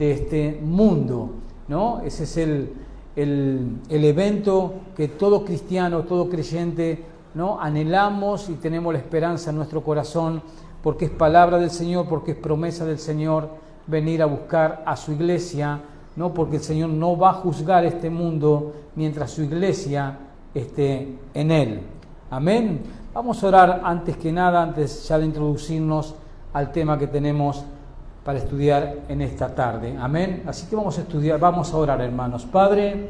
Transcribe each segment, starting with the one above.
de este mundo, ¿no? Ese es el evento que todo cristiano, todo creyente, ¿no? Anhelamos y tenemos la esperanza en nuestro corazón, porque es palabra del Señor, porque es promesa del Señor venir a buscar a su iglesia, ¿no? Porque el Señor no va a juzgar este mundo mientras su iglesia esté en él. Amén. Vamos a orar antes que nada, antes ya de introducirnos al tema que tenemos para estudiar en esta tarde. Amén. Así que vamos a orar, hermanos. Padre,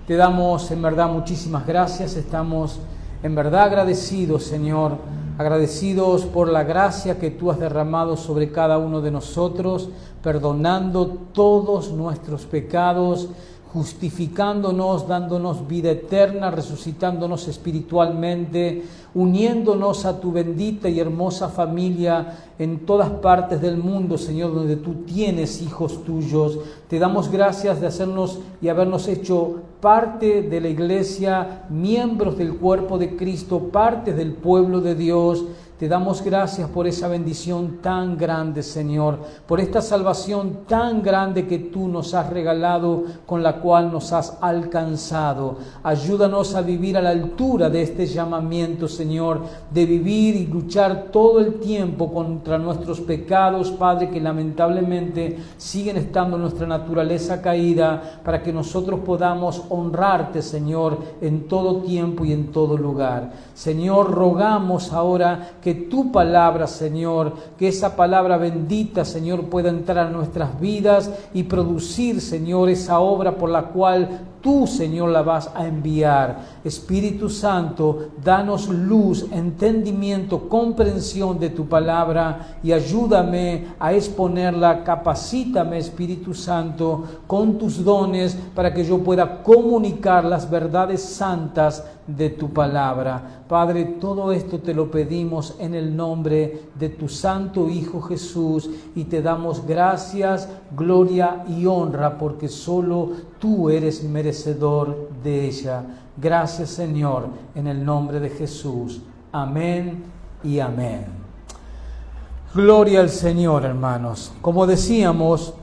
te damos en verdad muchísimas gracias. Estamos en verdad agradecidos, Señor, agradecidos por la gracia que tú has derramado sobre cada uno de nosotros, perdonando todos nuestros pecados, justificándonos, dándonos vida eterna, resucitándonos espiritualmente, uniéndonos a tu bendita y hermosa familia en todas partes del mundo, Señor, donde tú tienes hijos tuyos. Te damos gracias de hacernos y habernos hecho parte de la iglesia, miembros del cuerpo de Cristo, parte del pueblo de Dios. Te damos gracias por esa bendición tan grande, Señor, por esta salvación tan grande que tú nos has regalado, con la cual nos has alcanzado. Ayúdanos a vivir a la altura de este llamamiento, Señor, de vivir y luchar todo el tiempo contra nuestros pecados, Padre, que lamentablemente siguen estando en nuestra naturaleza caída, para que nosotros podamos honrarte, Señor, en todo tiempo y en todo lugar. Señor, rogamos ahora que tu palabra, Señor, que esa palabra bendita, Señor, pueda entrar a nuestras vidas y producir, Señor, esa obra por la cual tú, Señor, la vas a enviar. Espíritu Santo, danos luz, entendimiento, comprensión de tu palabra y ayúdame a exponerla. Capacítame, Espíritu Santo, con tus dones para que yo pueda comunicar las verdades santas de tu palabra. Padre, todo esto te lo pedimos en el nombre de tu santo Hijo Jesús y te damos gracias, gloria y honra, porque solo tú eres merecedor de ella. Gracias, Señor, en el nombre de Jesús. Amén y amén. Gloria al Señor, hermanos. Como decíamos,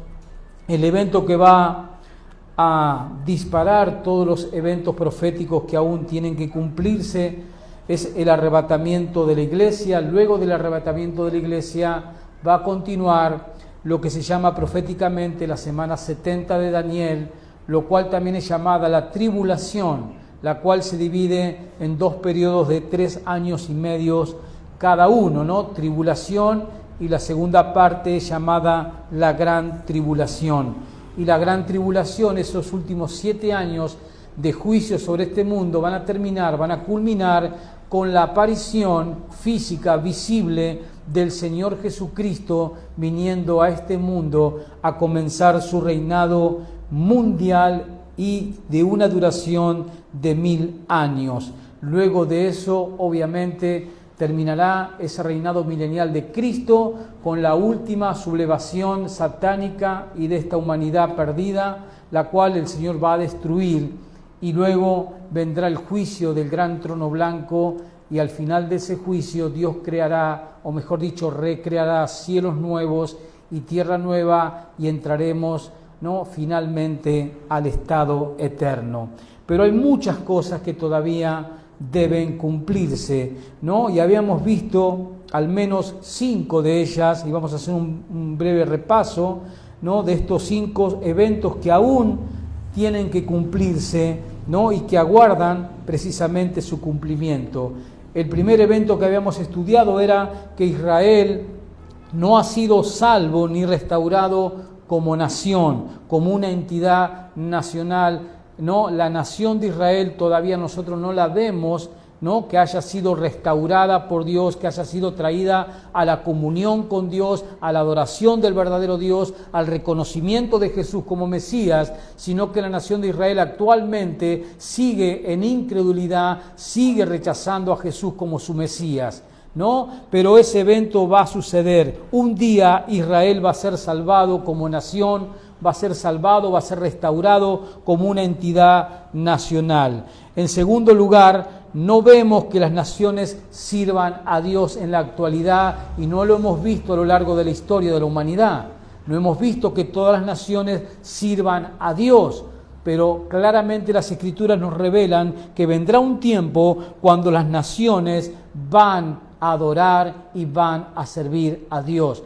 el evento que va a disparar todos los eventos proféticos que aún tienen que cumplirse es el arrebatamiento de la iglesia. Luego del arrebatamiento de la iglesia va a continuar lo que se llama proféticamente la semana 70 de Daniel, lo cual también es llamada la tribulación, la cual se divide en dos periodos de 3 años y medio cada uno, ¿no? Tribulación, y la segunda parte es llamada la gran tribulación. Y la gran tribulación, esos últimos 7 años de juicio sobre este mundo, van a culminar con la aparición física, visible, del Señor Jesucristo viniendo a este mundo a comenzar su reinado mundial y de una duración de 1000 años. Luego de eso, obviamente, terminará ese reinado milenial de Cristo con la última sublevación satánica y de esta humanidad perdida, la cual el Señor va a destruir, y luego vendrá el juicio del gran trono blanco, y al final de ese juicio Dios creará, o mejor dicho, recreará cielos nuevos y tierra nueva, y entraremos, ¿no?, finalmente al estado eterno. Pero hay muchas cosas que todavía deben cumplirse, ¿no? Y habíamos visto al menos 5 de ellas, y vamos a hacer un breve repaso, ¿no?, de estos 5 eventos que aún tienen que cumplirse, ¿no?, y que aguardan precisamente su cumplimiento. El primer evento que habíamos estudiado era que Israel no ha sido salvo ni restaurado como nación, como una entidad nacional. No, la nación de Israel todavía nosotros no la vemos, ¿no?, que haya sido restaurada por Dios, que haya sido traída a la comunión con Dios, a la adoración del verdadero Dios, al reconocimiento de Jesús como Mesías, sino que la nación de Israel actualmente sigue en incredulidad, sigue rechazando a Jesús como su Mesías, ¿no? Pero ese evento va a suceder. Un día Israel va a ser salvado como nación, va a ser salvado, va a ser restaurado como una entidad nacional. En segundo lugar, no vemos que las naciones sirvan a Dios en la actualidad, y no lo hemos visto a lo largo de la historia de la humanidad. No hemos visto que todas las naciones sirvan a Dios, pero claramente las Escrituras nos revelan que vendrá un tiempo cuando las naciones van a adorar y van a servir a Dios.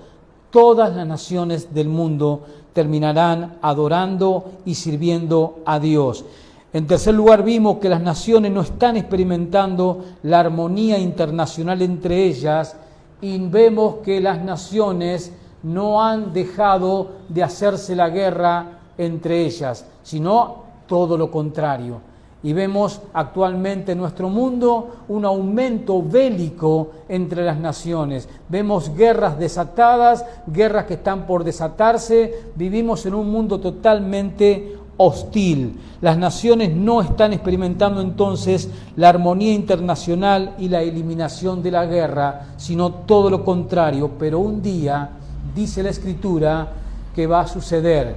Todas las naciones del mundo terminarán adorando y sirviendo a Dios. En tercer lugar, vimos que las naciones no están experimentando la armonía internacional entre ellas, y vemos que las naciones no han dejado de hacerse la guerra entre ellas, sino todo lo contrario. Y vemos actualmente en nuestro mundo un aumento bélico entre las naciones. Vemos guerras desatadas, guerras que están por desatarse. Vivimos en un mundo totalmente hostil. Las naciones no están experimentando entonces la armonía internacional y la eliminación de la guerra, sino todo lo contrario. Pero un día, dice la Escritura, que va a suceder.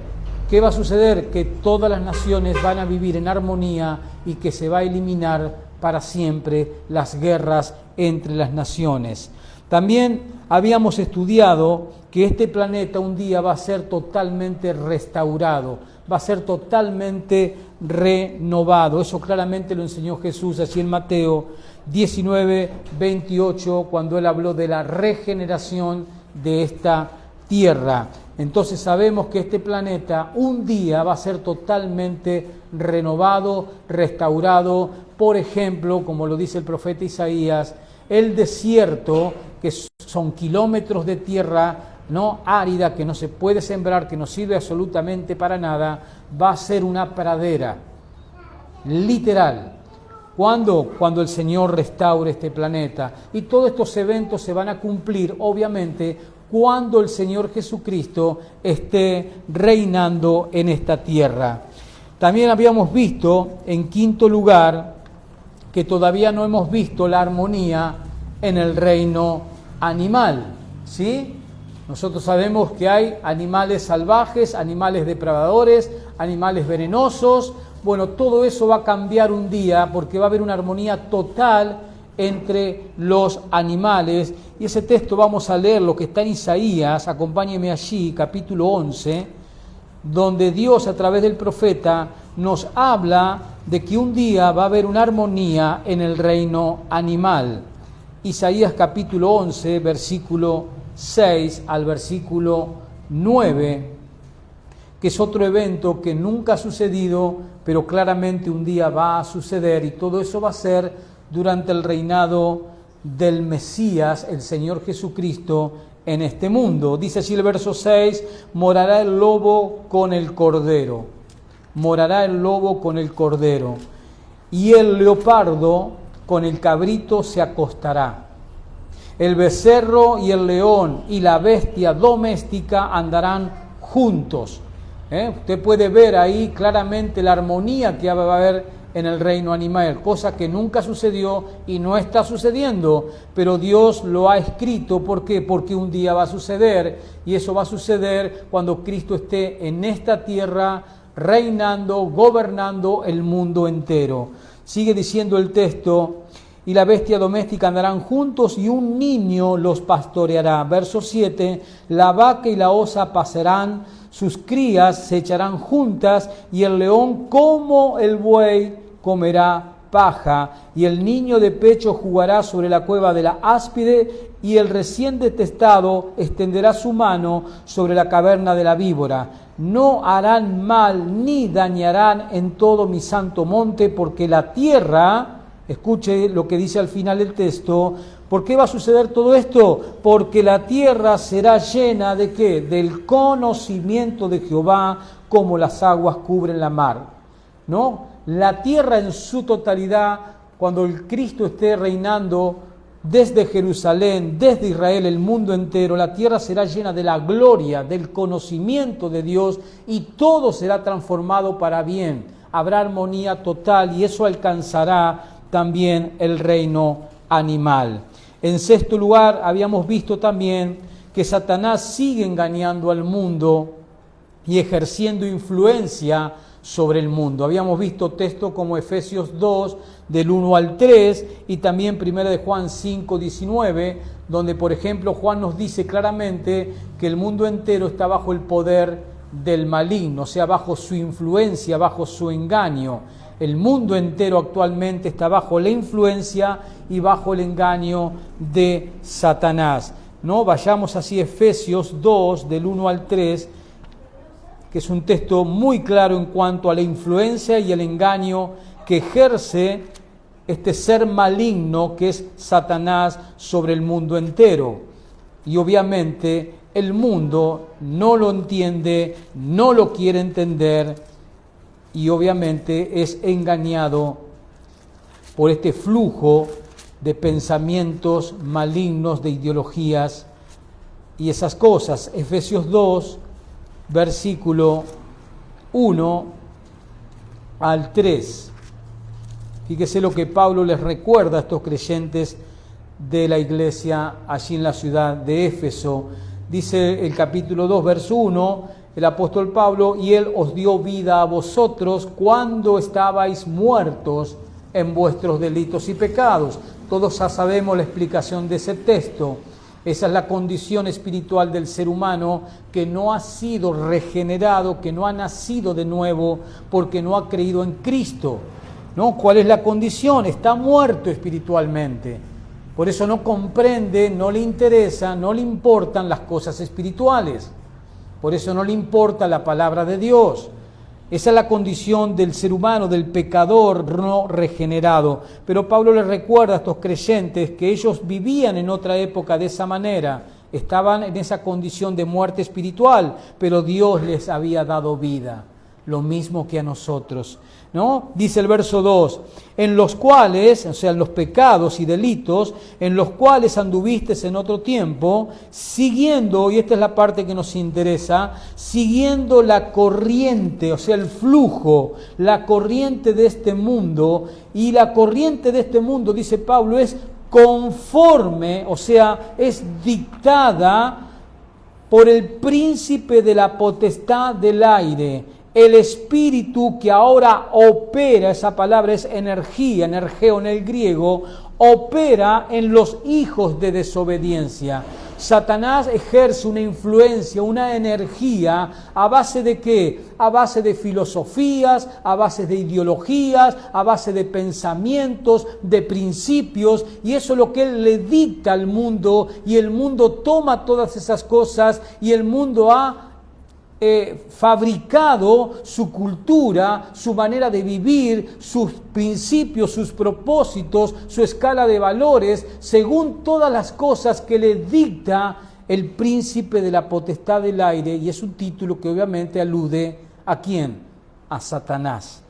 ¿Qué va a suceder? Que todas las naciones van a vivir en armonía y que se va a eliminar para siempre las guerras entre las naciones. También habíamos estudiado que este planeta un día va a ser totalmente restaurado, va a ser totalmente renovado. Eso claramente lo enseñó Jesús así en Mateo 19, 28, cuando Él habló de la regeneración de esta tierra. Entonces sabemos que este planeta un día va a ser totalmente renovado, restaurado. Por ejemplo, como lo dice el profeta Isaías, el desierto, que son kilómetros de tierra no árida, que no se puede sembrar, que no sirve absolutamente para nada, va a ser una pradera, literal. ¿Cuándo? Cuando el Señor restaure este planeta. Y todos estos eventos se van a cumplir, obviamente, cuando el Señor Jesucristo esté reinando en esta tierra. También habíamos visto, en quinto lugar, que todavía no hemos visto la armonía en el reino animal, ¿sí? Nosotros sabemos que hay animales salvajes, animales depredadores, animales venenosos. Bueno, todo eso va a cambiar un día porque va a haber una armonía total entre los animales. Y ese texto vamos a leer lo que está en Isaías, acompáñeme allí, capítulo 11, donde Dios a través del profeta nos habla de que un día va a haber una armonía en el reino animal. Isaías capítulo 11, versículo 6 al versículo 9, que es otro evento que nunca ha sucedido, pero claramente un día va a suceder, y todo eso va a ser durante el reinado del Mesías, el Señor Jesucristo, en este mundo. Dice así el verso 6, morará el lobo con el cordero, morará el lobo con el cordero, y el leopardo con el cabrito se acostará. El becerro y el león y la bestia doméstica andarán juntos. Usted puede ver ahí claramente la armonía que va a haber en el reino animal, cosa que nunca sucedió y no está sucediendo, pero Dios lo ha escrito. ¿Por qué? Porque un día va a suceder, y eso va a suceder cuando Cristo esté en esta tierra reinando, gobernando el mundo entero. Sigue diciendo el texto, y la bestia doméstica andarán juntos y un niño los pastoreará. Verso 7, la vaca y la osa pasarán, sus crías se echarán juntas, y el león como el buey comerá paja, y el niño de pecho jugará sobre la cueva de la áspide, y el recién detestado extenderá su mano sobre la caverna de la víbora. No harán mal ni dañarán en todo mi santo monte, porque la tierra, escuche lo que dice al final del texto, ¿por qué va a suceder todo esto? Porque la tierra será llena ¿de qué? Del conocimiento de Jehová, como las aguas cubren la mar, ¿no? La tierra en su totalidad, cuando el Cristo esté reinando desde Jerusalén, desde Israel, el mundo entero, la tierra será llena de la gloria, del conocimiento de Dios, y todo será transformado para bien. Habrá armonía total, y eso alcanzará también el reino animal. En sexto lugar, habíamos visto también que Satanás sigue engañando al mundo y ejerciendo influencia sobre el mundo. Habíamos visto textos como Efesios 2, del 1 al 3, y también 1 de Juan 5, 19, donde, por ejemplo, Juan nos dice claramente que el mundo entero está bajo el poder del maligno, o sea, bajo su influencia, bajo su engaño. El mundo entero actualmente está bajo la influencia y bajo el engaño de Satanás. ¿No? Vayamos así a Efesios 2, del 1 al 3, que es un texto muy claro en cuanto a la influencia y el engaño que ejerce este ser maligno que es Satanás sobre el mundo entero. Y obviamente el mundo no lo entiende, no lo quiere entender y obviamente es engañado por este flujo de pensamientos malignos, de ideologías y esas cosas. Efesios 2, versículo 1 al 3. Fíjese lo que Pablo les recuerda a estos creyentes de la iglesia allí en la ciudad de Éfeso. Dice el capítulo 2, verso 1, el apóstol Pablo: y Él os dio vida a vosotros cuando estabais muertos en vuestros delitos y pecados. Todos ya sabemos la explicación de ese texto. Esa es la condición espiritual del ser humano que no ha sido regenerado, que no ha nacido de nuevo porque no ha creído en Cristo. ¿No? ¿Cuál es la condición? Está muerto espiritualmente. Por eso no comprende, no le interesa, no le importan las cosas espirituales. Por eso no le importa la palabra de Dios. Esa es la condición del ser humano, del pecador no regenerado. Pero Pablo les recuerda a estos creyentes que ellos vivían en otra época de esa manera. Estaban en esa condición de muerte espiritual, pero Dios les había dado vida. Lo mismo que a nosotros, ¿no? Dice el verso 2, en los cuales, o sea, en los pecados y delitos, en los cuales anduvistes en otro tiempo, siguiendo, y esta es la parte que nos interesa, siguiendo la corriente, o sea, el flujo, la corriente de este mundo, y la corriente de este mundo, dice Pablo, es conforme, o sea, es dictada por el príncipe de la potestad del aire, el espíritu que ahora opera, esa palabra es energía, energeo en el griego, opera en los hijos de desobediencia. Satanás ejerce una influencia, una energía, ¿a base de qué? A base de filosofías, a base de ideologías, a base de pensamientos, de principios, y eso es lo que él le dicta al mundo, y el mundo toma todas esas cosas, y el mundo ha fabricado su cultura, su manera de vivir, sus principios, sus propósitos, su escala de valores, según todas las cosas que le dicta el príncipe de la potestad del aire, y es un título que obviamente alude ¿a quién? A Satanás.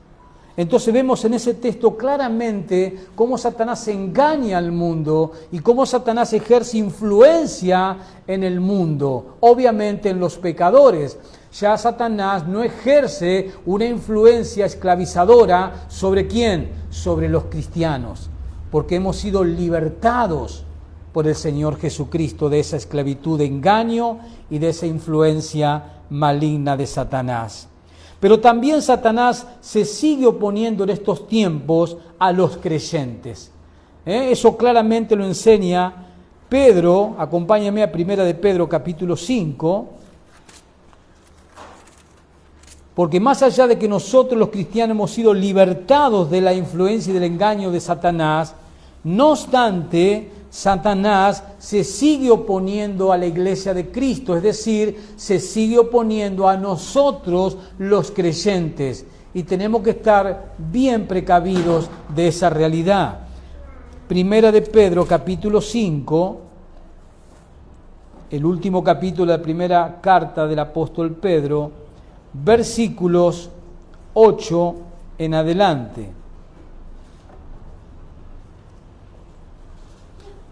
Entonces vemos en ese texto claramente cómo Satanás engaña al mundo y cómo Satanás ejerce influencia en el mundo, obviamente en los pecadores. Ya Satanás no ejerce una influencia esclavizadora ¿sobre quién? Sobre los cristianos, porque hemos sido libertados por el Señor Jesucristo de esa esclavitud de engaño y de esa influencia maligna de Satanás. Pero también Satanás se sigue oponiendo en estos tiempos a los creyentes. Eso claramente lo enseña Pedro. Acompáñame a 1 de Pedro capítulo 5. Porque más allá de que nosotros los cristianos hemos sido libertados de la influencia y del engaño de Satanás, no obstante, Satanás se sigue oponiendo a la iglesia de Cristo, es decir, se sigue oponiendo a nosotros los creyentes, y tenemos que estar bien precavidos de esa realidad. 1 de Pedro capítulo 5, el último capítulo de la primera carta del apóstol Pedro, versículos 8 en adelante.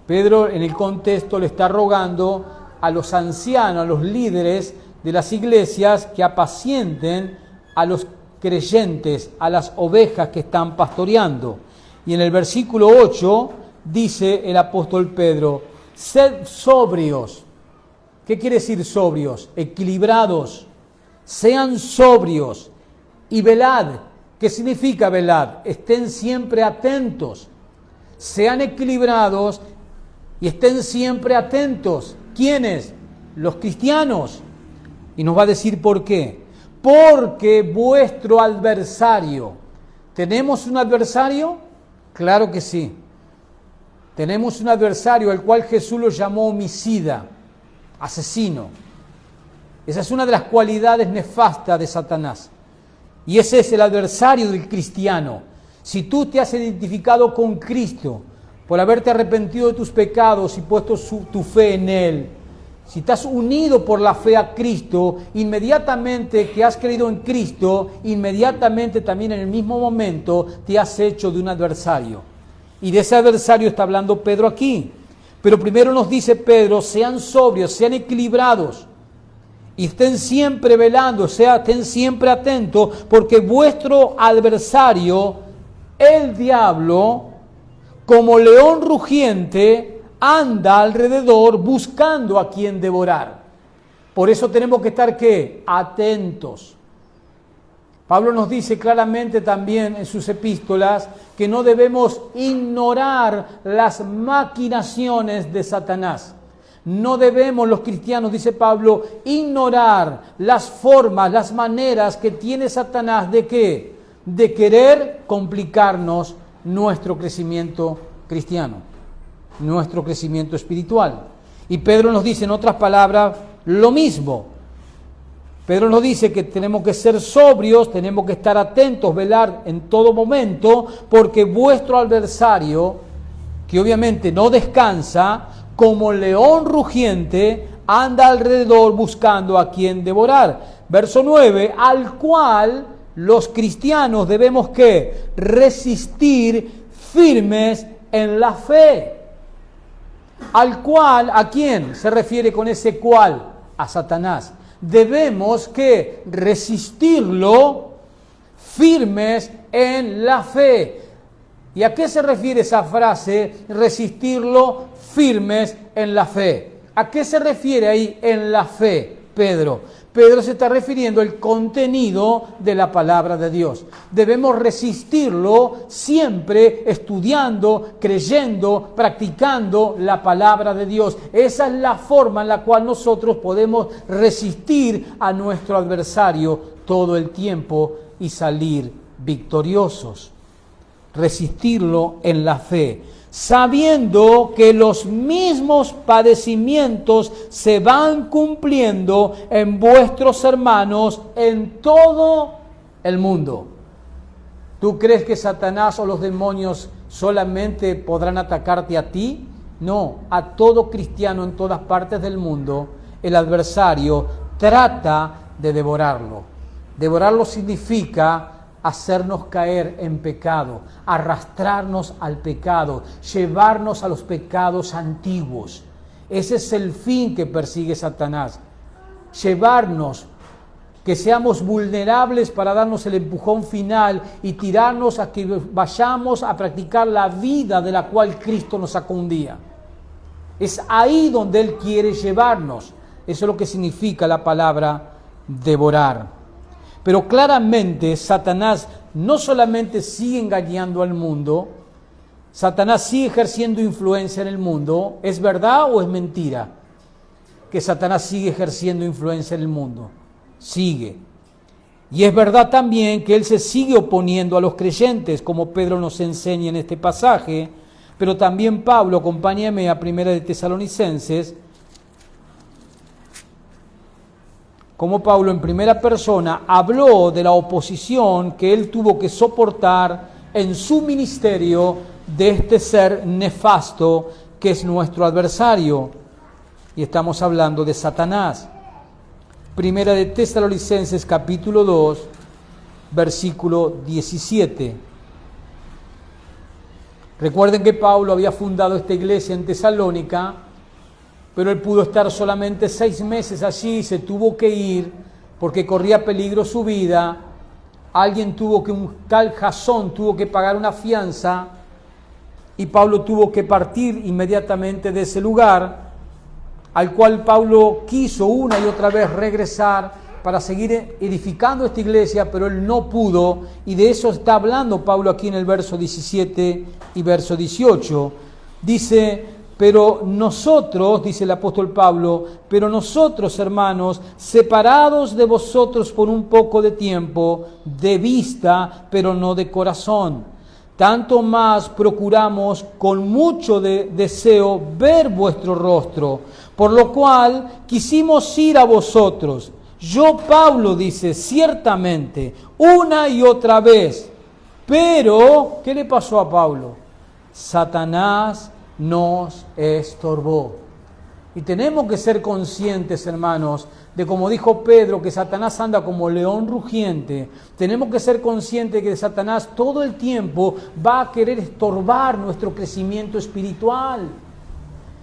Pedro en el contexto le está rogando a los ancianos, a los líderes de las iglesias que apacienten a los creyentes, a las ovejas que están pastoreando. Y en el versículo 8 dice el apóstol Pedro, sed sobrios. ¿Qué quiere decir sobrios? Equilibrados, sean sobrios y velad. ¿Qué significa velad? Estén siempre atentos, sean equilibrados y estén siempre atentos. ¿Quiénes? Los cristianos. Y nos va a decir por qué. Porque vuestro adversario, ¿tenemos un adversario? Claro que sí. Tenemos un adversario al cual Jesús lo llamó homicida, asesino. Esa es una de las cualidades nefastas de Satanás. Y ese es el adversario del cristiano. Si tú te has identificado con Cristo por haberte arrepentido de tus pecados y puesto tu fe en Él, si estás unido por la fe a Cristo, inmediatamente que has creído en Cristo, inmediatamente también en el mismo momento te has hecho de un adversario. Y de ese adversario está hablando Pedro aquí. Pero primero nos dice Pedro, sean sobrios, sean equilibrados y estén siempre velando, estén siempre atentos, porque vuestro adversario, el diablo, como león rugiente, anda alrededor buscando a quien devorar. Por eso tenemos que estar, ¿qué? Atentos. Pablo nos dice claramente también en sus epístolas que no debemos ignorar las maquinaciones de Satanás. No debemos los cristianos, dice Pablo, ignorar las formas, las maneras que tiene Satanás de ¿qué? De querer complicarnos nuestro crecimiento cristiano, nuestro crecimiento espiritual. Y Pedro nos dice en otras palabras lo mismo. Pedro nos dice que tenemos que ser sobrios, tenemos que estar atentos, velar en todo momento, porque vuestro adversario, que obviamente no descansa, como león rugiente, anda alrededor buscando a quien devorar. Verso 9, al cual los cristianos debemos ¿qué? Resistir firmes en la fe. Al cual, ¿a quién se refiere con ese cual? A Satanás. Debemos que resistirlo firmes en la fe. ¿Y a qué se refiere esa frase? Resistirlo firmes en la fe. ¿A qué se refiere ahí en la fe, Pedro? Pedro se está refiriendo al contenido de la palabra de Dios. Debemos resistirlo siempre estudiando, creyendo, practicando la palabra de Dios. Esa es la forma en la cual nosotros podemos resistir a nuestro adversario todo el tiempo y salir victoriosos. Resistirlo en la fe, sabiendo que los mismos padecimientos se van cumpliendo en vuestros hermanos en todo el mundo. ¿Tú crees que Satanás o los demonios solamente podrán atacarte a ti? No, a todo cristiano en todas partes del mundo, el adversario trata de devorarlo. Devorarlo significa hacernos caer en pecado, arrastrarnos al pecado, llevarnos a los pecados antiguos. Ese es el fin que persigue Satanás. Llevarnos, que seamos vulnerables para darnos el empujón final y tirarnos a que vayamos a practicar la vida de la cual Cristo nos sacó un día. Es ahí donde Él quiere llevarnos. Eso es lo que significa la palabra devorar. Pero claramente Satanás no solamente sigue engañando al mundo, Satanás sigue ejerciendo influencia en el mundo. ¿Es verdad o es mentira que Satanás sigue ejerciendo influencia en el mundo? Sigue. Y es verdad también que él se sigue oponiendo a los creyentes, como Pedro nos enseña en este pasaje, pero también Pablo, acompáñame a 1 de Tesalonicenses, como Pablo en primera persona habló de la oposición que él tuvo que soportar en su ministerio de este ser nefasto que es nuestro adversario. Y estamos hablando de Satanás. Primera de Tesalonicenses capítulo 2, versículo 17. Recuerden que Pablo había fundado esta iglesia en Tesalónica, pero él pudo estar solamente 6 meses allí, se tuvo que ir porque corría peligro su vida. Alguien un tal Jasón tuvo que pagar una fianza y Pablo tuvo que partir inmediatamente de ese lugar, al cual Pablo quiso una y otra vez regresar, para seguir edificando esta iglesia, pero él no pudo, y de eso está hablando Pablo aquí en el verso 17 y verso 18. Dice, pero nosotros, dice el apóstol Pablo, pero nosotros, hermanos, separados de vosotros por un poco de tiempo, de vista, pero no de corazón, tanto más procuramos con mucho deseo ver vuestro rostro, por lo cual quisimos ir a vosotros. Yo, Pablo, dice, ciertamente, una y otra vez, pero, ¿qué le pasó a Pablo? Satanás nos estorbó. Y tenemos que ser conscientes, hermanos, de como dijo Pedro, que Satanás anda como león rugiente. Tenemos que ser conscientes que Satanás todo el tiempo va a querer estorbar nuestro crecimiento espiritual.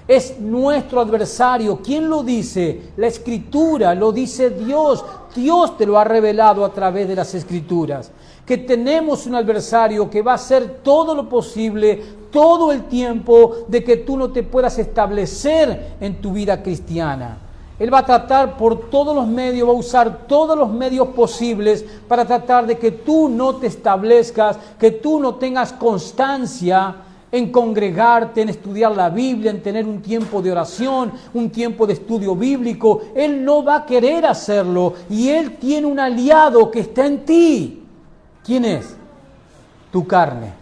Es nuestro adversario. ¿Quién lo dice? La Escritura, lo dice Dios. Dios te lo ha revelado a través de las Escrituras. Que tenemos un adversario que va a hacer todo lo posible, todo el tiempo, de que tú no te puedas establecer en tu vida cristiana. Él va a tratar por todos los medios, va a usar todos los medios posibles para tratar de que tú no te establezcas, que tú no tengas constancia en congregarte, en estudiar la Biblia, en tener un tiempo de oración, un tiempo de estudio bíblico. Él no va a querer hacerlo y Él tiene un aliado que está en ti. ¿Quién es? Tu carne.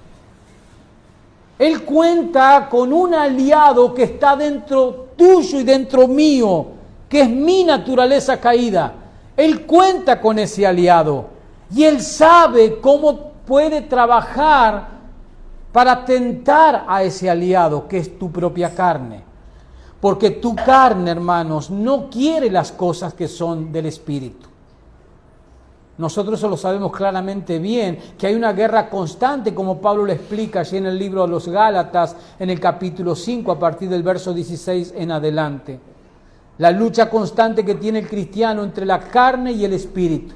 Él cuenta con un aliado que está dentro tuyo y dentro mío, que es mi naturaleza caída. Él cuenta con ese aliado y Él sabe cómo puede trabajar para tentar a ese aliado que es tu propia carne. Porque tu carne, hermanos, no quiere las cosas que son del Espíritu. Nosotros eso lo sabemos claramente bien, que hay una guerra constante, como Pablo lo explica allí en el libro de los Gálatas, en el capítulo 5, a partir del verso 16 en adelante. La lucha constante que tiene el cristiano entre la carne y el Espíritu.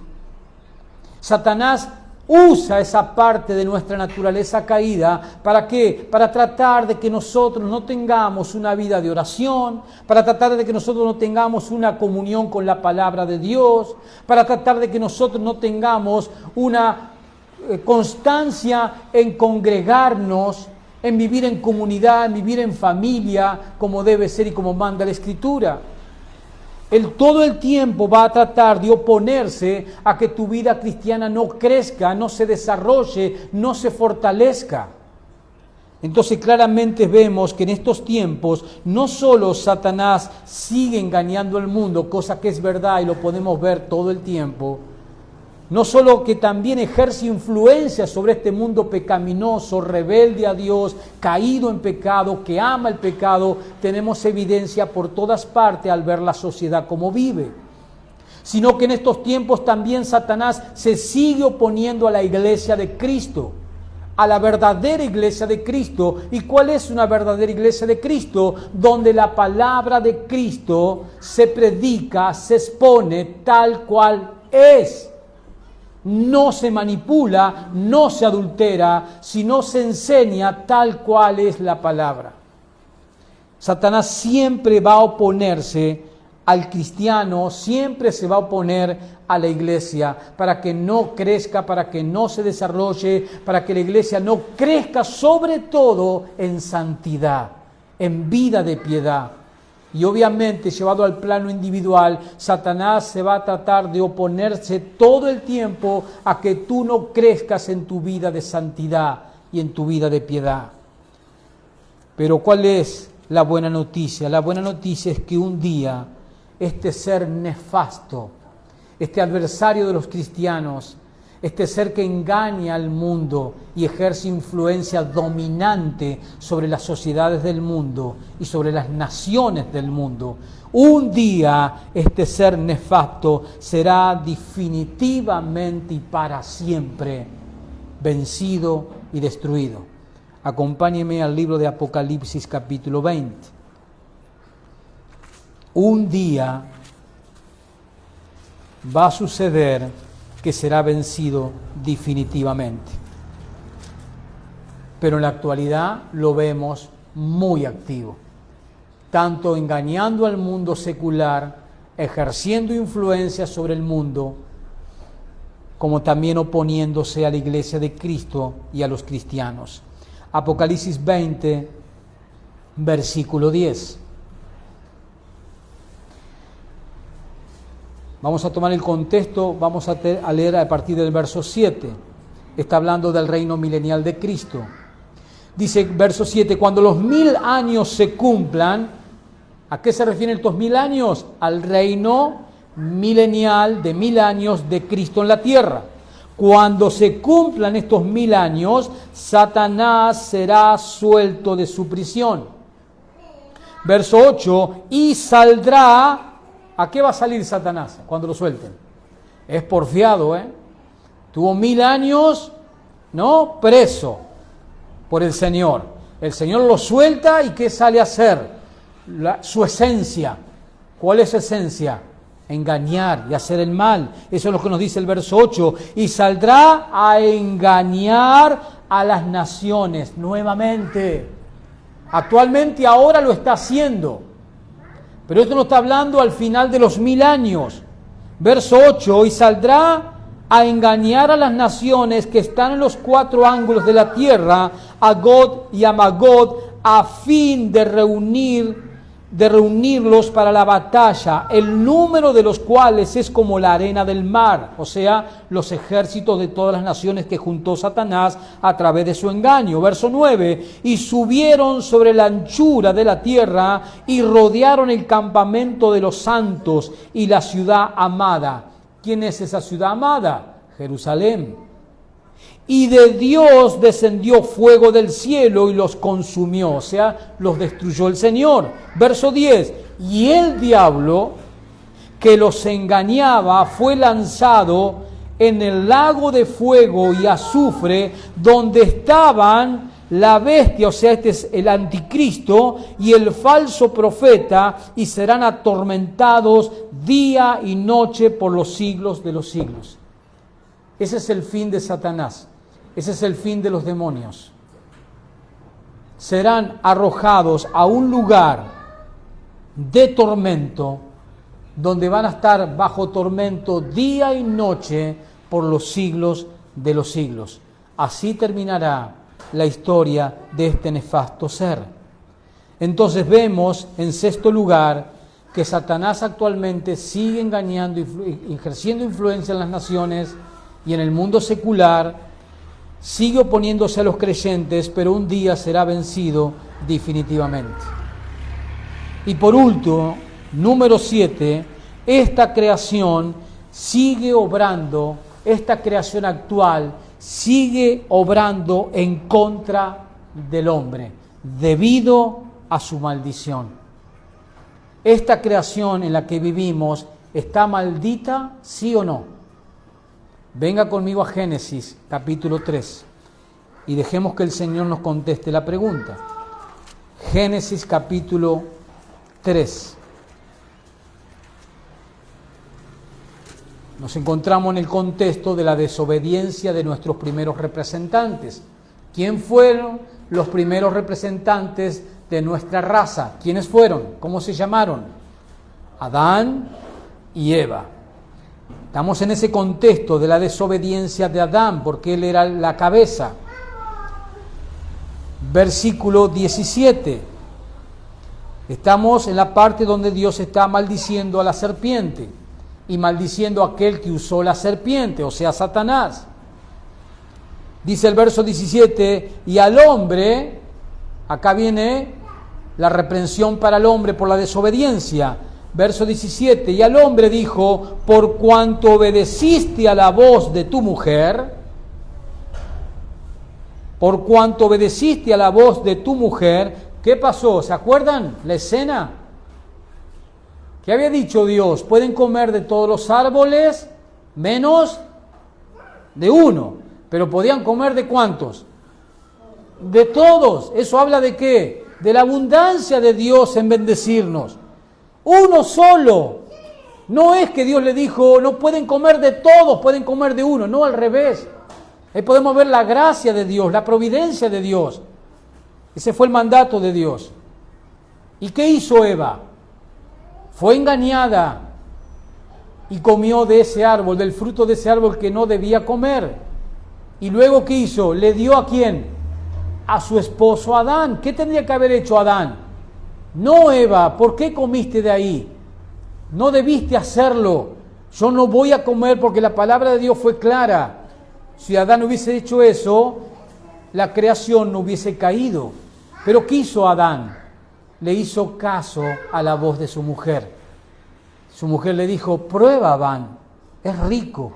Satanás usa esa parte de nuestra naturaleza caída, ¿para qué? Para tratar de que nosotros no tengamos una vida de oración, para tratar de que nosotros no tengamos una comunión con la palabra de Dios, para tratar de que nosotros no tengamos una constancia en congregarnos, en vivir en comunidad, en vivir en familia, como debe ser y como manda la Escritura. Él todo el tiempo va a tratar de oponerse a que tu vida cristiana no crezca, no se desarrolle, no se fortalezca. Entonces claramente vemos que en estos tiempos no solo Satanás sigue engañando al mundo, cosa que es verdad y lo podemos ver todo el tiempo, no solo que también ejerce influencia sobre este mundo pecaminoso, rebelde a Dios, caído en pecado, que ama el pecado, tenemos evidencia por todas partes al ver la sociedad como vive. Sino que en estos tiempos también Satanás se sigue oponiendo a la iglesia de Cristo, a la verdadera iglesia de Cristo. ¿Y cuál es una verdadera iglesia de Cristo? Donde la palabra de Cristo se predica, se expone tal cual es. No se manipula, no se adultera, sino se enseña tal cual es la palabra. Satanás siempre va a oponerse al cristiano, siempre se va a oponer a la iglesia para que no crezca, para que no se desarrolle, para que la iglesia no crezca, sobre todo en santidad, en vida de piedad. Y obviamente, llevado al plano individual, Satanás se va a tratar de oponerse todo el tiempo a que tú no crezcas en tu vida de santidad y en tu vida de piedad. Pero ¿cuál es la buena noticia? La buena noticia es que un día este ser nefasto, este adversario de los cristianos, este ser que engaña al mundo y ejerce influencia dominante sobre las sociedades del mundo y sobre las naciones del mundo, un día este ser nefasto será definitivamente y para siempre vencido y destruido. Acompáñeme al libro de Apocalipsis capítulo 20. Un día va a suceder que será vencido definitivamente. Pero en la actualidad lo vemos muy activo, tanto engañando al mundo secular, ejerciendo influencia sobre el mundo, como también oponiéndose a la iglesia de Cristo y a los cristianos. Apocalipsis 20, versículo 10. Vamos a tomar el contexto, vamos a leer a partir del verso 7. Está hablando del reino milenial de Cristo. Dice, verso 7, cuando los 1000 años se cumplan, ¿a qué se refieren estos 1000 años? Al reino milenial de 1000 años de Cristo en la tierra. Cuando se cumplan estos 1000 años, Satanás será suelto de su prisión. Verso 8, y saldrá. ¿A qué va a salir Satanás cuando lo suelten? Es porfiado, Tuvo 1000 años, ¿no? Preso por el Señor. El Señor lo suelta y ¿qué sale a hacer? Su esencia. ¿Cuál es su esencia? Engañar y hacer el mal. Eso es lo que nos dice el verso 8. Y saldrá a engañar a las naciones nuevamente. Actualmente ahora lo está haciendo. Pero esto no está hablando al final de los 1000 años. Verso 8, y saldrá a engañar a las naciones que están en los 4 ángulos de la tierra, a Gog y a Magog, a fin de reunirlos para la batalla, el número de los cuales es como la arena del mar, o sea, los ejércitos de todas las naciones que juntó Satanás a través de su engaño. Verso 9, y subieron sobre la anchura de la tierra y rodearon el campamento de los santos y la ciudad amada. ¿Quién es esa ciudad amada? Jerusalén. Y de Dios descendió fuego del cielo y los consumió, o sea, los destruyó el Señor. Verso 10, y el diablo que los engañaba fue lanzado en el lago de fuego y azufre, donde estaban la bestia, o sea, este es el anticristo, y el falso profeta, y serán atormentados día y noche por los siglos de los siglos. Ese es el fin de Satanás. Ese es el fin de los demonios. Serán arrojados a un lugar de tormento, donde van a estar bajo tormento día y noche por los siglos de los siglos. Así terminará la historia de este nefasto ser. Entonces vemos, en sexto lugar, que Satanás actualmente sigue engañando y ejerciendo influencia en las naciones y en el mundo secular. Sigue oponiéndose a los creyentes, pero un día será vencido definitivamente. Y por último, número 7, esta creación sigue obrando, esta creación actual sigue obrando en contra del hombre, debido a su maldición. Esta creación en la que vivimos, ¿está maldita, sí o no? Venga conmigo a Génesis, capítulo 3, y dejemos que el Señor nos conteste la pregunta. Génesis, capítulo 3. Nos encontramos en el contexto de la desobediencia de nuestros primeros representantes. ¿Quién fueron los primeros representantes de nuestra raza? ¿Quiénes fueron? ¿Cómo se llamaron? Adán y Eva. Estamos en ese contexto de la desobediencia de Adán, porque él era la cabeza. Versículo 17. Estamos en la parte donde Dios está maldiciendo a la serpiente y maldiciendo a aquel que usó la serpiente, o sea, Satanás. Dice el verso 17, y al hombre, acá viene la reprensión para el hombre por la desobediencia. Verso 17, y al hombre dijo, por cuanto obedeciste a la voz de tu mujer, por cuanto obedeciste a la voz de tu mujer, ¿qué pasó? ¿Se acuerdan la escena? ¿Qué había dicho Dios? Pueden comer de todos los árboles, menos de uno, pero podían comer ¿de cuántos? De todos. ¿Eso habla de qué? De la abundancia de Dios en bendecirnos. Uno solo. No es que Dios le dijo, no pueden comer de todos, pueden comer de uno. No, al revés. Ahí podemos ver la gracia de Dios, la providencia de Dios. Ese fue el mandato de Dios. ¿Y qué hizo Eva? Fue engañada y comió de ese árbol, del fruto de ese árbol que no debía comer. Y luego, ¿qué hizo? ¿Le dio a quién? A su esposo Adán. ¿Qué tendría que haber hecho Adán? No, Eva, ¿por qué comiste de ahí? No debiste hacerlo. Yo no voy a comer porque la palabra de Dios fue clara. Si Adán hubiese hecho eso, la creación no hubiese caído. Pero ¿qué hizo Adán? Le hizo caso a la voz de su mujer. Su mujer le dijo, prueba, Adán, es rico,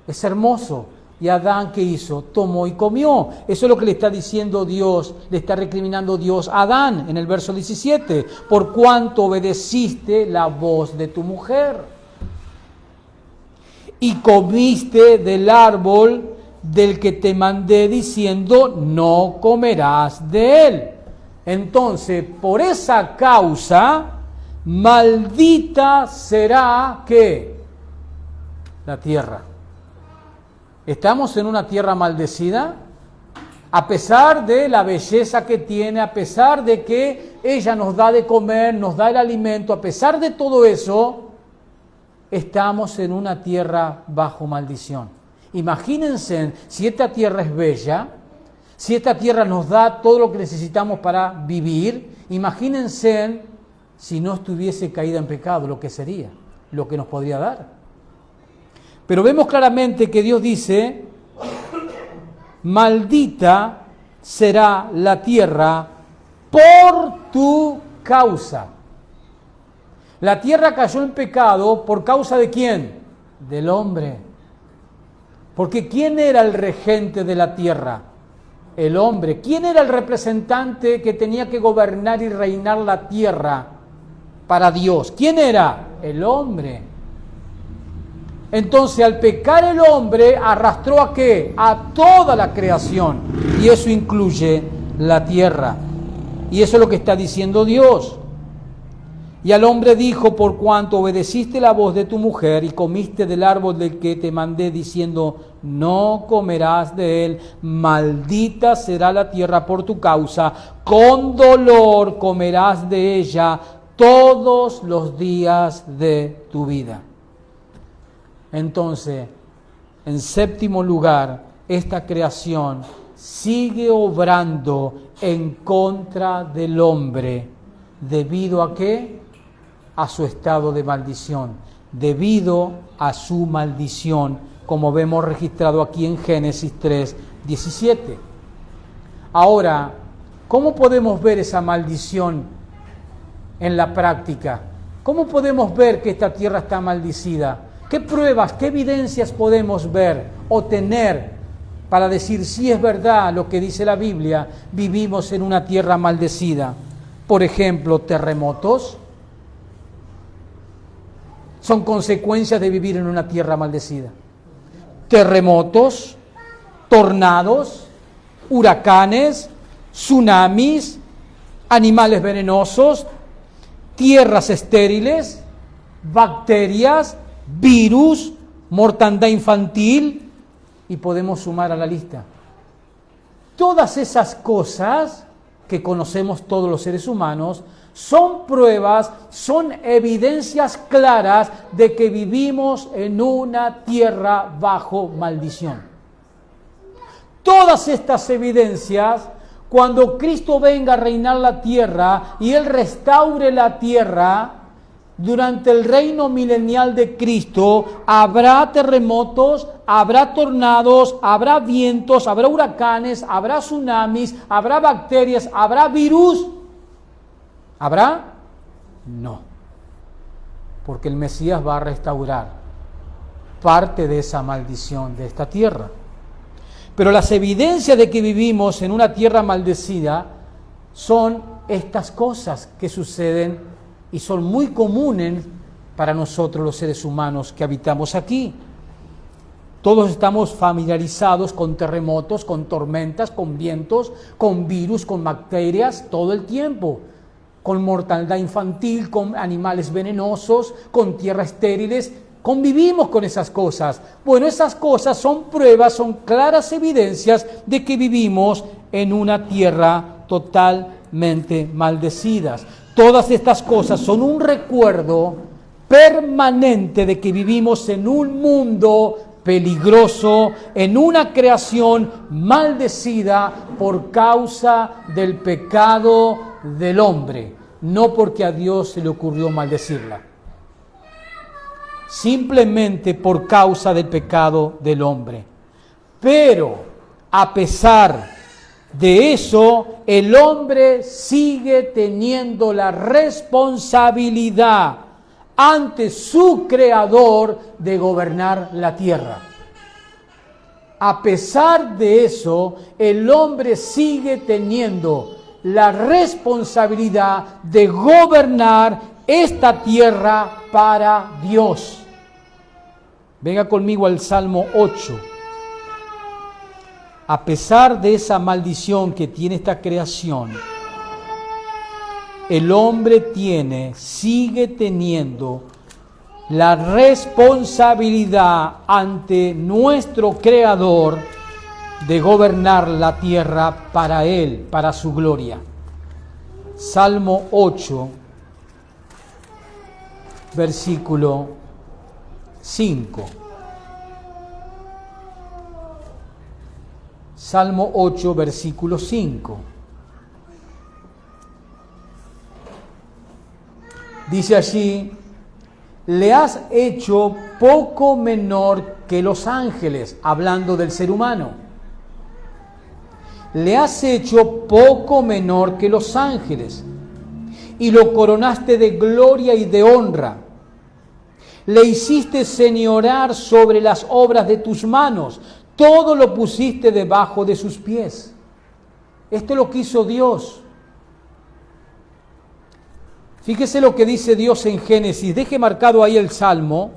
es hermoso. Y Adán, ¿qué hizo? Tomó y comió. Eso es lo que le está diciendo Dios, le está recriminando Dios a Adán en el verso 17. Por cuanto obedeciste la voz de tu mujer y comiste del árbol del que te mandé diciendo, no comerás de él. Entonces, por esa causa, maldita será, ¿qué? La tierra. ¿Estamos en una tierra maldecida? A pesar de la belleza que tiene, a pesar de que ella nos da de comer, nos da el alimento, a pesar de todo eso, estamos en una tierra bajo maldición. Imagínense si esta tierra es bella, si esta tierra nos da todo lo que necesitamos para vivir, imagínense si no estuviese caída en pecado, lo que sería, lo que nos podría dar. Pero vemos claramente que Dios dice, maldita será la tierra por tu causa. La tierra cayó en pecado por causa de ¿quién? Del hombre. Porque ¿quién era el regente de la tierra? El hombre. ¿Quién era el representante que tenía que gobernar y reinar la tierra para Dios? ¿Quién era? El hombre. Entonces, al pecar el hombre, arrastró ¿a qué? A toda la creación. Y eso incluye la tierra. Y eso es lo que está diciendo Dios. Y al hombre dijo, por cuanto obedeciste la voz de tu mujer y comiste del árbol del que te mandé diciendo, no comerás de él, maldita será la tierra por tu causa, con dolor comerás de ella todos los días de tu vida. Entonces, en séptimo lugar, esta creación sigue obrando en contra del hombre. ¿Debido a qué? A su estado de maldición. Debido a su maldición, como vemos registrado aquí en Génesis 3:17. Ahora, ¿cómo podemos ver esa maldición en la práctica? ¿Cómo podemos ver que esta tierra está maldecida? ¿Qué pruebas, qué evidencias podemos ver o tener para decir si es verdad lo que dice la Biblia? Vivimos en una tierra maldecida. Por ejemplo, terremotos. Son consecuencias de vivir en una tierra maldecida. Terremotos, tornados, huracanes, tsunamis, animales venenosos, tierras estériles, bacterias, virus, mortandad infantil, y podemos sumar a la lista. Todas esas cosas que conocemos todos los seres humanos son pruebas, son evidencias claras de que vivimos en una tierra bajo maldición. Todas estas evidencias, cuando Cristo venga a reinar la tierra y Él restaure la tierra, durante el reino milenial de Cristo habrá terremotos, habrá tornados, habrá vientos, habrá huracanes, habrá tsunamis, habrá bacterias, habrá virus. ¿Habrá? No. Porque el Mesías va a restaurar parte de esa maldición de esta tierra. Pero las evidencias de que vivimos en una tierra maldecida son estas cosas que suceden y son muy comunes para nosotros los seres humanos que habitamos aquí. Todos estamos familiarizados con terremotos, con tormentas, con vientos, con virus, con bacterias, todo el tiempo. Con mortandad infantil, con animales venenosos, con tierras estériles. Convivimos con esas cosas. Bueno, esas cosas son pruebas, son claras evidencias de que vivimos en una tierra totalmente maldecida. Todas estas cosas son un recuerdo permanente de que vivimos en un mundo peligroso, en una creación maldecida por causa del pecado del hombre, no porque a Dios se le ocurrió maldecirla, simplemente por causa del pecado del hombre. Pero a pesar de eso, el hombre sigue teniendo la responsabilidad ante su Creador de gobernar la tierra. A pesar de eso, el hombre sigue teniendo la responsabilidad de gobernar esta tierra para Dios. Venga conmigo al Salmo 8. A pesar de esa maldición que tiene esta creación, el hombre sigue teniendo la responsabilidad ante nuestro Creador de gobernar la tierra para Él, para su gloria. Salmo 8, versículo 5. Salmo 8, versículo 5. Dice allí: le has hecho poco menor que los ángeles, hablando del ser humano. Le has hecho poco menor que los ángeles, y lo coronaste de gloria y de honra. Le hiciste señorear sobre las obras de tus manos, todo lo pusiste debajo de sus pies. Esto es lo que hizo Dios. Fíjese lo que dice Dios en Génesis. Deje marcado ahí el Salmo.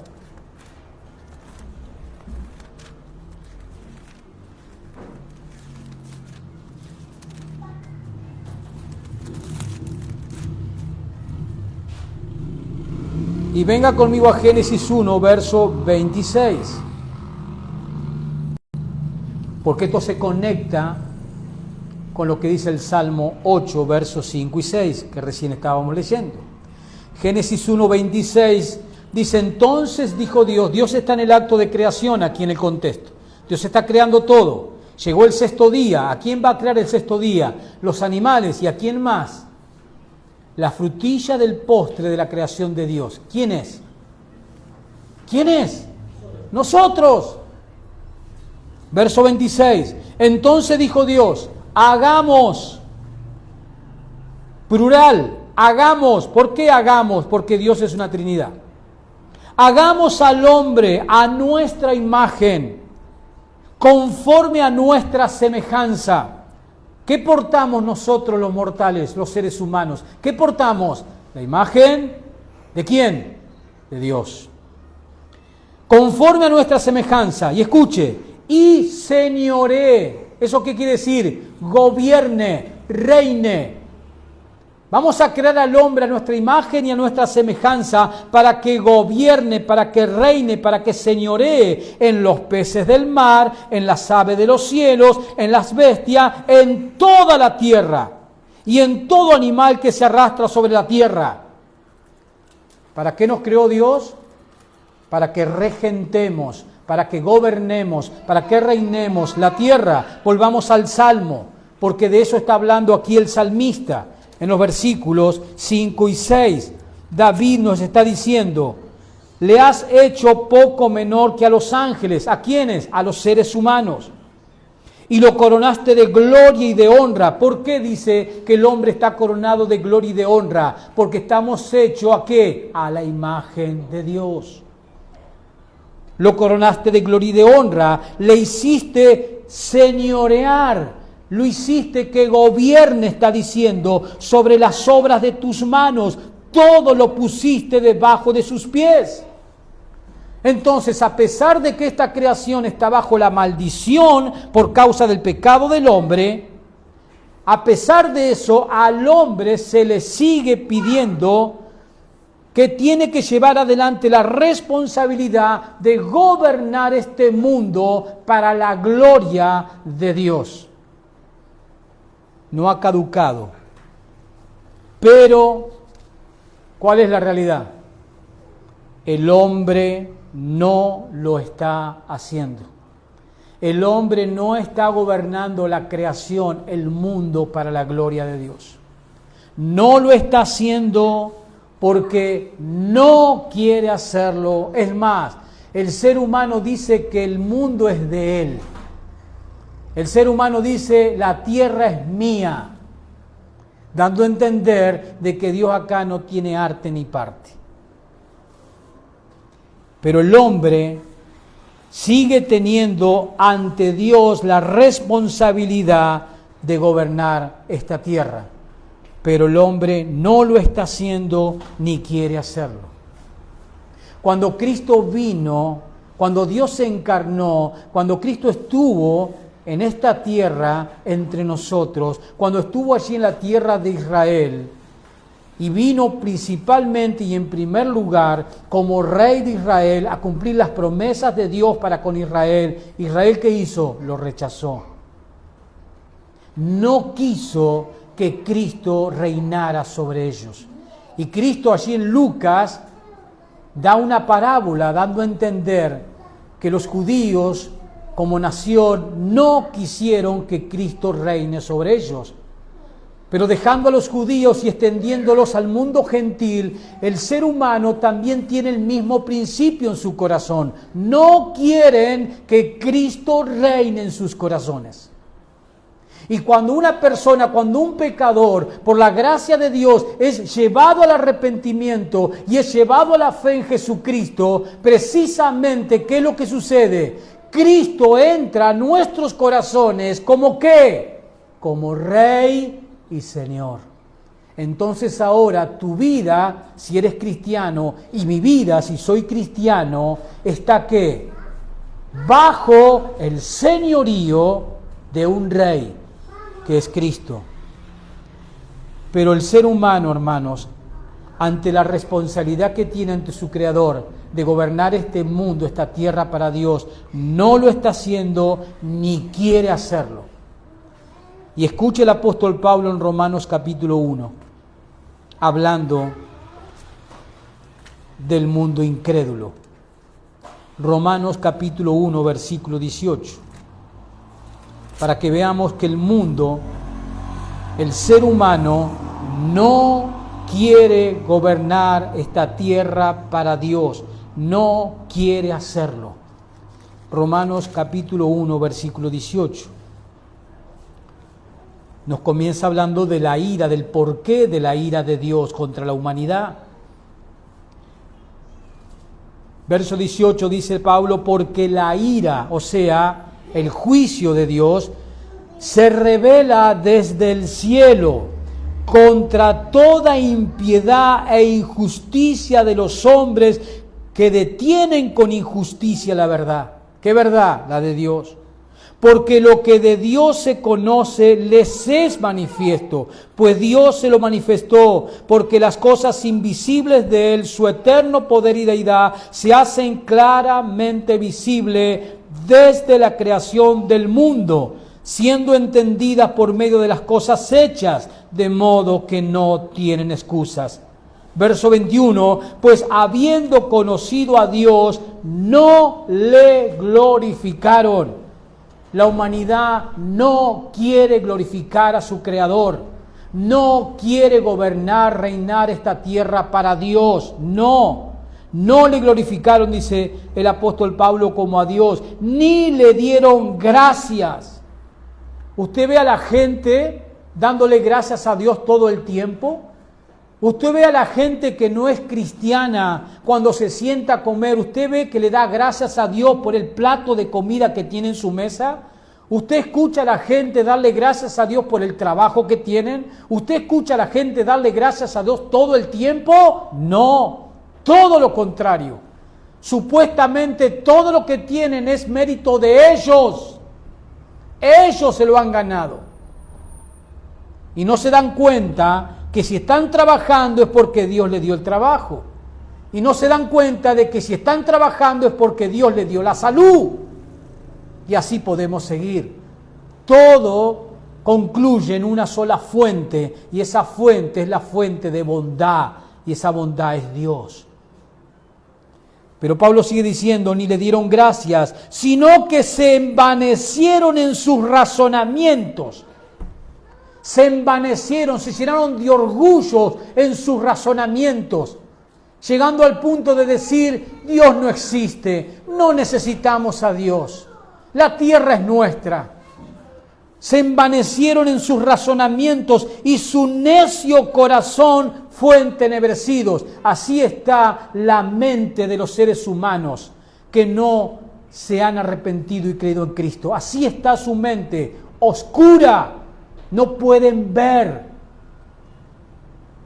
Y venga conmigo a Génesis 1, verso 26. Porque esto se conecta con lo que dice el Salmo 8, versos 5 y 6, que recién estábamos leyendo. Génesis 1, 26 dice: entonces dijo Dios. Dios está en el acto de creación aquí en el contexto. Dios está creando todo. Llegó el sexto día. ¿A quién va a crear el sexto día? Los animales. ¿Y a quién más? La frutilla del postre de la creación de Dios. ¿Quién es? ¿Quién es? Nosotros. Verso 26. Entonces dijo Dios: hagamos, plural, hagamos. ¿Por qué hagamos? Porque Dios es una Trinidad. Hagamos al hombre a nuestra imagen, conforme a nuestra semejanza. ¿Qué portamos nosotros los mortales, los seres humanos? ¿Qué portamos? La imagen ¿de quién? De Dios. Conforme a nuestra semejanza. Y escuche, y señoree. ¿Eso qué quiere decir? Gobierne, reine. Vamos a crear al hombre a nuestra imagen y a nuestra semejanza para que gobierne, para que reine, para que señoree en los peces del mar, en las aves de los cielos, en las bestias, en toda la tierra y en todo animal que se arrastra sobre la tierra. ¿Para qué nos creó Dios? Para que regentemos, para que gobernemos, para que reinemos la tierra. Volvamos al Salmo, porque de eso está hablando aquí el salmista. En los versículos 5 y 6, David nos está diciendo: le has hecho poco menor que a los ángeles. ¿A quiénes? A los seres humanos. Y lo coronaste de gloria y de honra. ¿Por qué dice que el hombre está coronado de gloria y de honra? Porque estamos hechos ¿a qué? A la imagen de Dios. Lo coronaste de gloria y de honra. Le hiciste señorear. Lo hiciste que gobierne, está diciendo, sobre las obras de tus manos. Todo lo pusiste debajo de sus pies. Entonces, a pesar de que esta creación está bajo la maldición por causa del pecado del hombre, a pesar de eso, al hombre se le sigue pidiendo que tiene que llevar adelante la responsabilidad de gobernar este mundo para la gloria de Dios. No ha caducado. Pero, ¿cuál es la realidad? El hombre no lo está haciendo. El hombre no está gobernando la creación, el mundo para la gloria de Dios. No lo está haciendo porque no quiere hacerlo. Es más, el ser humano dice que el mundo es de él. El ser humano dice, la tierra es mía, dando a entender de que Dios acá no tiene arte ni parte. Pero el hombre sigue teniendo ante Dios la responsabilidad de gobernar esta tierra. Pero el hombre no lo está haciendo ni quiere hacerlo. Cuando Cristo vino, cuando Dios se encarnó, cuando Cristo estuvo en esta tierra entre nosotros, cuando estuvo allí en la tierra de Israel, y vino principalmente y en primer lugar como rey de Israel a cumplir las promesas de Dios para con Israel. ¿Israel qué hizo? Lo rechazó. No quiso que Cristo reinara sobre ellos. Y Cristo allí en Lucas da una parábola dando a entender que los judíos como nación no quisieron que Cristo reine sobre ellos. Pero dejando a los judíos y extendiéndolos al mundo gentil, el ser humano también tiene el mismo principio en su corazón. No quieren que Cristo reine en sus corazones. Y cuando una persona, cuando un pecador, por la gracia de Dios, es llevado al arrepentimiento y es llevado a la fe en Jesucristo, precisamente, ¿qué es lo que sucede? Cristo entra a nuestros corazones como ¿qué? Como Rey y Señor. Entonces ahora tu vida, si eres cristiano, y mi vida, si soy cristiano, está ¿qué? Bajo el señorío de un rey, que es Cristo. Pero el ser humano, hermanos, ante la responsabilidad que tiene ante su Creador de gobernar este mundo, esta tierra para Dios, no lo está haciendo ni quiere hacerlo. Y escuche el apóstol Pablo en Romanos capítulo 1, hablando del mundo incrédulo. Romanos capítulo 1, versículo 18. Para que veamos que el mundo, el ser humano, no quiere gobernar esta tierra para Dios. No quiere hacerlo. Romanos capítulo 1, versículo 18. Nos comienza hablando de la ira, del porqué de la ira de Dios contra la humanidad. Verso 18 dice Pablo, porque la ira, o sea, el juicio de Dios, se revela desde el cielo contra toda impiedad e injusticia de los hombres que detienen con injusticia la verdad. ¿Qué verdad? La de Dios. Porque lo que de Dios se conoce les es manifiesto, pues Dios se lo manifestó, porque las cosas invisibles de Él, su eterno poder y deidad, se hacen claramente visibles desde la creación del mundo, siendo entendidas por medio de las cosas hechas, de modo que no tienen excusas. Verso 21, pues habiendo conocido a Dios, no le glorificaron. La humanidad no quiere glorificar a su Creador, no quiere gobernar, reinar esta tierra para Dios, no le glorificaron, dice el apóstol Pablo, como a Dios, ni le dieron gracias. Usted ve a la gente dándole gracias a Dios todo el tiempo. Usted ve a la gente que no es cristiana cuando se sienta a comer, usted ve que le da gracias a Dios por el plato de comida que tiene en su mesa. Usted escucha a la gente darle gracias a Dios por el trabajo que tienen. Usted escucha a la gente darle gracias a Dios todo el tiempo. No, todo lo contrario. Supuestamente todo lo que tienen es mérito de ellos. Ellos se lo han ganado. Y no se dan cuenta que si están trabajando es porque Dios les dio el trabajo. Y no se dan cuenta de que si están trabajando es porque Dios les dio la salud. Y así podemos seguir. Todo concluye en una sola fuente, y esa fuente es la fuente de bondad, y esa bondad es Dios. Pero Pablo sigue diciendo, ni le dieron gracias, sino que se envanecieron en sus razonamientos. Se envanecieron, se llenaron de orgullo en sus razonamientos, llegando al punto de decir, Dios no existe, no necesitamos a Dios, la tierra es nuestra. Se envanecieron en sus razonamientos y su necio corazón fue entenebrecido. Así está la mente de los seres humanos que no se han arrepentido y creído en Cristo. Así está su mente, oscura, no pueden ver.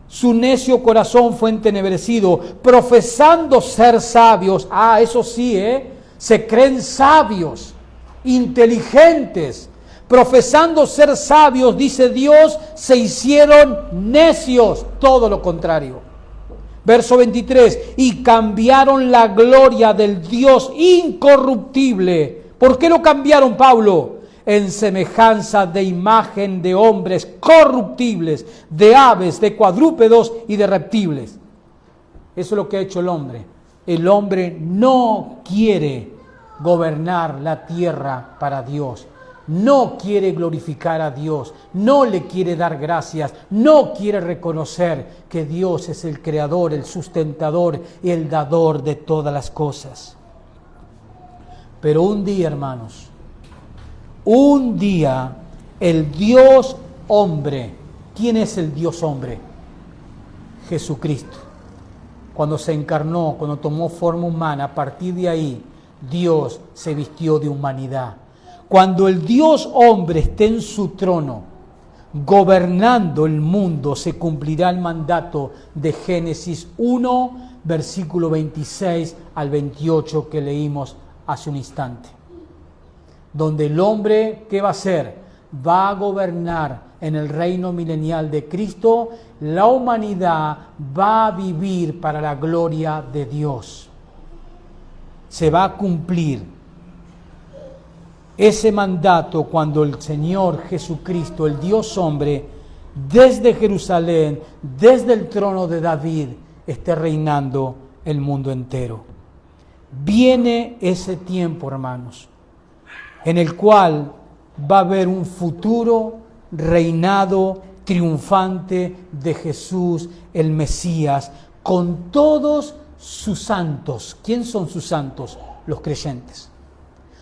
Su necio corazón fue entenebrecido, profesando ser sabios. Eso sí, se creen sabios, inteligentes. Profesando ser sabios, dice Dios, se hicieron necios, todo lo contrario. Verso 23, y cambiaron la gloria del Dios incorruptible. ¿Por qué lo cambiaron, Pablo? En semejanza de imagen de hombres corruptibles, de aves, de cuadrúpedos y de reptiles. Eso es lo que ha hecho el hombre. El hombre no quiere gobernar la tierra para Dios. No quiere glorificar a Dios, no le quiere dar gracias, no quiere reconocer que Dios es el creador, el sustentador y el dador de todas las cosas. Pero un día, hermanos, un día el Dios hombre, ¿quién es el Dios hombre? Jesucristo. Cuando se encarnó, cuando tomó forma humana, a partir de ahí Dios se vistió de humanidad. Cuando el Dios hombre esté en su trono, gobernando el mundo, se cumplirá el mandato de Génesis 1, versículo 26 al 28 que leímos hace un instante. Donde el hombre, ¿qué va a hacer? Va a gobernar en el reino milenial de Cristo. La humanidad va a vivir para la gloria de Dios. Se va a cumplir ese mandato cuando el Señor Jesucristo, el Dios hombre, desde Jerusalén, desde el trono de David, esté reinando el mundo entero. Viene ese tiempo, hermanos, en el cual va a haber un futuro reinado triunfante de Jesús, el Mesías, con todos sus santos. ¿Quién son sus santos? Los creyentes.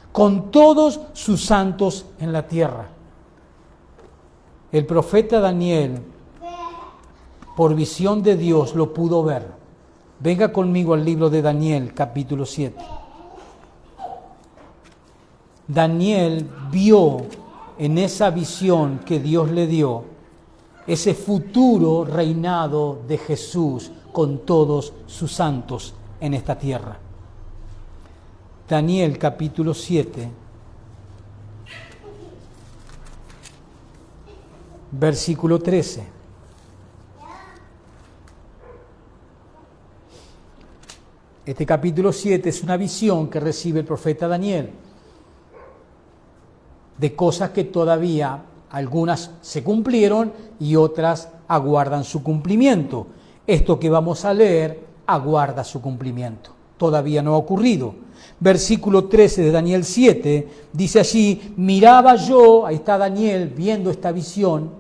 Con todos sus santos en la tierra. El profeta Daniel, por visión de Dios, lo pudo ver. Venga conmigo al libro de Daniel, capítulo 7. Daniel vio en esa visión que Dios le dio ese futuro reinado de Jesús con todos sus santos en esta tierra. Daniel capítulo 7, versículo 13. Este capítulo 7 es una visión que recibe el profeta Daniel de cosas que todavía algunas se cumplieron y otras aguardan su cumplimiento. Esto que vamos a leer aguarda su cumplimiento. Todavía no ha ocurrido. Versículo 13 de Daniel 7 dice allí, miraba yo, ahí está Daniel viendo esta visión,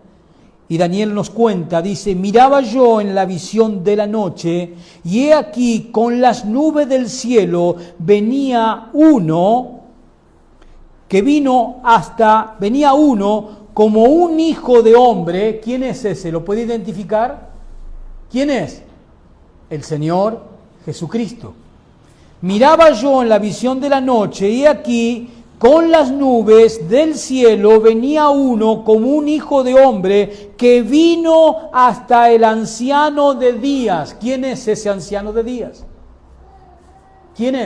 y Daniel nos cuenta, dice, miraba yo en la visión de la noche, y he aquí con las nubes del cielo venía uno como un hijo de hombre. ¿Quién es ese? ¿Lo puede identificar? ¿Quién es? El Señor Jesucristo. Miraba yo en la visión de la noche, y aquí con las nubes del cielo venía uno como un hijo de hombre que vino hasta el anciano de días. ¿Quién es ese anciano de días? ¿Quién es?